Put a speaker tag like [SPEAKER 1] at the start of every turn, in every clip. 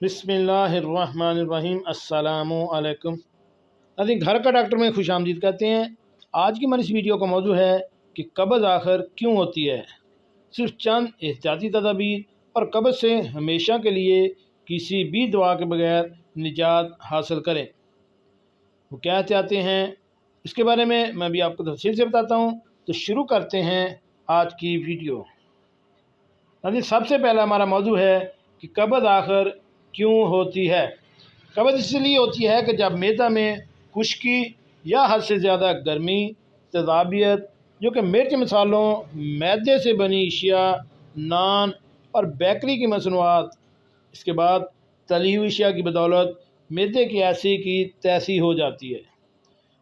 [SPEAKER 1] بسم اللہ الرحمن الرحیم۔ السلام علیکم ناظرین، گھر کا ڈاکٹر میں خوش آمدید کہتے ہیں۔ آج کی ہماری اس ویڈیو کا موضوع ہے کہ قبض آخر کیوں ہوتی ہے۔ صرف چند احتیاطی تدابیر اور قبض سے ہمیشہ کے لیے کسی بھی دوا کے بغیر نجات حاصل کریں۔ وہ کیا احتیاطیں ہیں، اس کے بارے میں بھی آپ کو تفصیل سے بتاتا ہوں۔ تو شروع کرتے ہیں آج کی ویڈیو۔ ناظرین، سب سے پہلا ہمارا موضوع ہے کہ قبض آخر کیوں ہوتی ہے۔ قبض اس لیے ہوتی ہے کہ جب معدہ میں خشکی یا حد سے زیادہ گرمی، تیزابیت جو کہ مرچ مسالوں، میدے سے بنی اشیاء، نان اور بیکری کی مصنوعات، اس کے بعد تلی ہوئی اشیاء کی بدولت معدے کی ایسی کی تیسی ہو جاتی ہے۔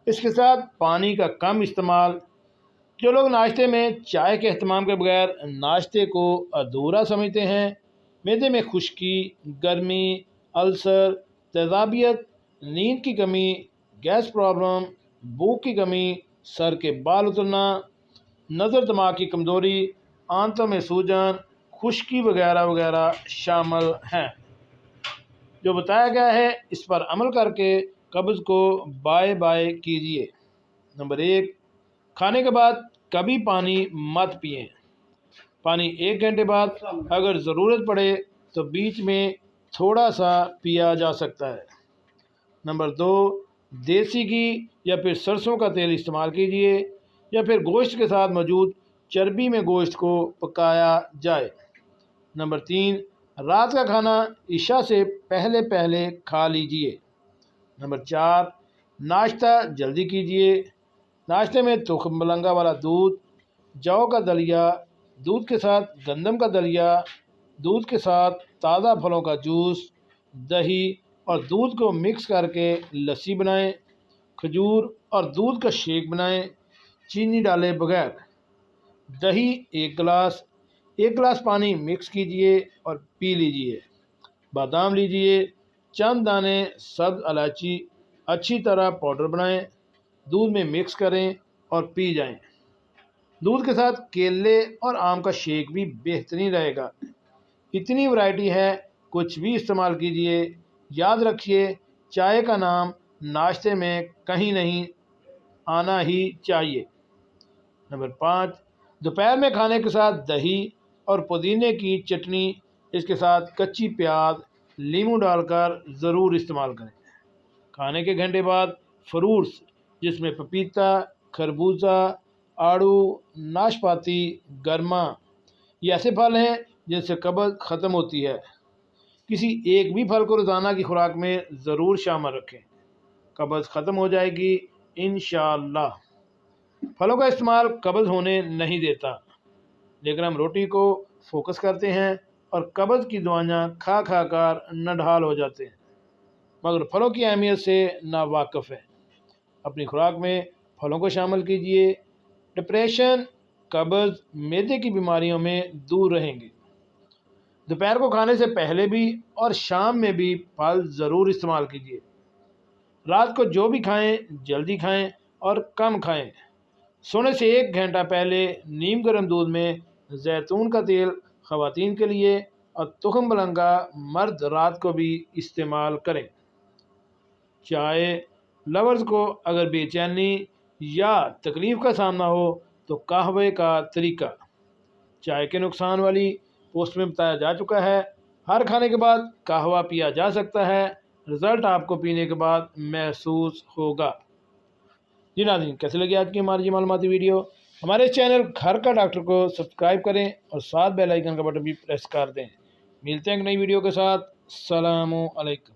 [SPEAKER 1] اس کے ساتھ پانی کا کم استعمال، جو لوگ ناشتے میں چائے کے اہتمام کے بغیر ناشتے کو ادھورا سمجھتے ہیں، معدے میں خشکی، گرمی، السر، تیزابیت، نیند کی کمی، گیس پرابلم، بھوک کی کمی، سر کے بال اترنا، نظر دماغ کی کمزوری، آنتوں میں سوجن، خشکی وغیرہ وغیرہ شامل ہیں۔ جو بتایا گیا ہے اس پر عمل کر کے قبض کو بائے بائے کیجیے۔ نمبر 1، کھانے کے بعد کبھی پانی مت پئیں۔ پانی 1 گھنٹے بعد اگر ضرورت پڑے تو بیچ میں تھوڑا سا پیا جا سکتا ہے۔ نمبر 2، دیسی گھی یا پھر سرسوں کا تیل استعمال کیجیے، یا پھر گوشت کے ساتھ موجود چربی میں گوشت کو پکایا جائے۔ نمبر 3، رات کا کھانا عشاء سے پہلے کھا لیجیے۔ نمبر 4، ناشتہ جلدی کیجیے۔ ناشتے میں تخم ملنگا والا دودھ، جو کا دلیا، دودھ کے ساتھ گندم کا دلیا، دودھ کے ساتھ تازہ پھلوں کا جوس، دہی اور دودھ کو مکس کر کے لسی بنائیں۔ کھجور اور دودھ کا شیک بنائیں، چینی ڈالے بغیر۔ دہی 1 گلاس پانی مکس کیجیے اور پی لیجیے۔ بادام لیجیے، چند دانے سبز الائچی اچھی طرح پاؤڈر بنائیں، دودھ میں مکس کریں اور پی جائیں۔ دودھ کے ساتھ کیلے اور آم کا شیک بھی بہترین رہے گا۔ اتنی ورائٹی ہے، کچھ بھی استعمال کیجیے۔ یاد رکھیے، چائے کا نام ناشتے میں کہیں نہیں آنا ہی چاہیے۔ نمبر 5، دوپہر میں کھانے کے ساتھ دہی اور پودینے کی چٹنی، اس کے ساتھ کچی پیاز، لیموں ڈال کر ضرور استعمال کریں۔ کھانے کے گھنٹے بعد فروٹس، جس میں پپیتا، خربوزہ، آڑو، ناشپاتی، گرما، یہ ایسے پھل ہیں جن سے قبض ختم ہوتی ہے۔ کسی ایک بھی پھل کو روزانہ کی خوراک میں ضرور شامل رکھیں، قبض ختم ہو جائے گی انشاءاللہ۔ پھلوں کا استعمال قبض ہونے نہیں دیتا، لیکن ہم روٹی کو فوکس کرتے ہیں اور قبض کی دوائیاں کھا کر نڈھال ہو جاتے ہیں، مگر پھلوں کی اہمیت سے ناواقف ہیں۔ اپنی خوراک میں پھلوں کو شامل کیجیے۔ ڈپریشن، قبض، معدے کی بیماریوں میں دور رہیں گے۔ دوپہر کو کھانے سے پہلے بھی اور شام میں بھی پھل ضرور استعمال کیجیے۔ رات کو جو بھی کھائیں جلدی کھائیں اور کم کھائیں۔ سونے سے 1 گھنٹہ پہلے نیم گرم دودھ میں زیتون کا تیل خواتین کے لیے اور تخم ملنگا مرد رات کو بھی استعمال کریں۔ چائے لورز کو اگر بے چینی یا تکلیف کا سامنا ہو تو قہوے کا طریقہ۔ چائے کے نقصان والی پوسٹ میں بتایا جا چکا ہے۔ ہر کھانے کے بعد قہوہ پیا جا سکتا ہے، رزلٹ آپ کو پینے کے بعد محسوس ہوگا۔ جی ناظرین، کیسے لگی آج کی ہماری معلوماتی ویڈیو؟ ہمارے چینل گھر کا ڈاکٹر کو سبسکرائب کریں اور ساتھ بیل آئیکن کا بٹن بھی پریس کر دیں۔ ملتے ہیں ایک نئی ویڈیو کے ساتھ۔ السلام علیکم۔